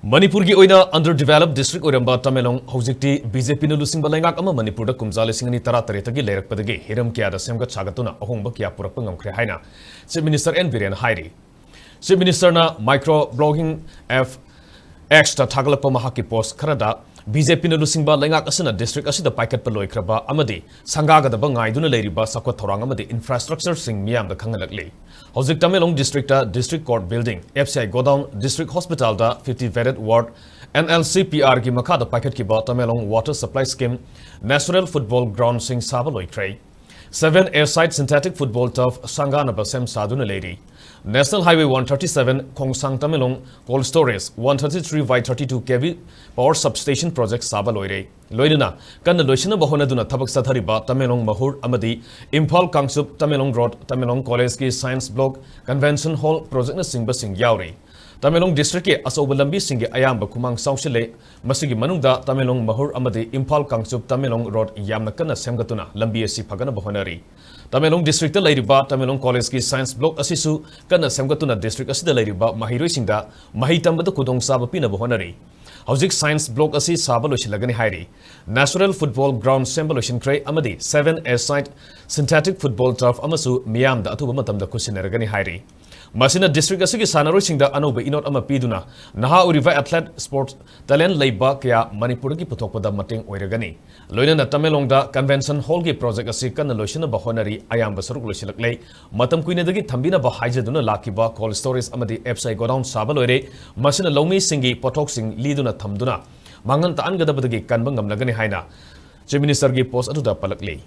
Manipur ki oina underdeveloped district oiramba Tamenglong Houjik BJP na Luchingba Leingak Manipur da kumjale singani tara taretagi Leirak-Padagi hiram kayada semgat sagattuna Ahongba kya Purakpa Ngamle haina Chief Minister N hairi Chief Minister na micro blogging X ta thagalakpa mahaki post kharada BJP na Luchingba Leingak asina district asida paikat pa loikraba amadi sangagadaba ngaiduna leiriba sakwa thorang amadi infrastructure sing miyam da khangalakli Houjik Tamenglong district district court building FCI godown district hospital da 50 vetted ward NLCPR ki makha da paikat ki ba Tamenglong water supply scheme natural football ground sing saba loikrai 7 airside synthetic football turf sangana ba sem saduna leiri National Highway 137 Khongsang Tamenglong cold storage 133 by 32 kV power substation project saba loire loiduna kanna loisina bahona duna thabak sathari ba Tamenglong mahur amadi Imphal Kangsup Tamenglong road Tamenglong college ki science block convention hall project na singba sing yauri Tamenglong district ke asoba lambi singi ayamba kumang saushile masigi manungda Tamenglong mahur amadi Imphal Kangsup Tamenglong road yamna kanna semgatuna lambi asi phagana bahonari Tamenglong district ta leiriba Tamenglong college ki science block asisu kanna semgatuna district asida leiriba mahiroi singda mahi tambada kudong saba pina bahonari Houjik science block asi saba loisilagani hairi natural football ground symbolization kray amadi 7 airside synthetic football turf amasu miyam da atuba matamda kusineragani hairi Masina district asigi sanaroi singda anoba inot ama piduna naha uriva athlete sports talent leiba kaya Manipur ki puthokpada mating oiragani loina na Tamenglong da convention hall ki project asi kana loisina bahonari ayamba saruk loisilaklei matam kuine dagi thambina ba haijaduna lakiba cold storage amadi FCI godown saba loire masina longmi singi pothok sing liduna thamduna mangan ta angadabadagi kanba ngamlagani haina Chief Minister ki post atuda palakli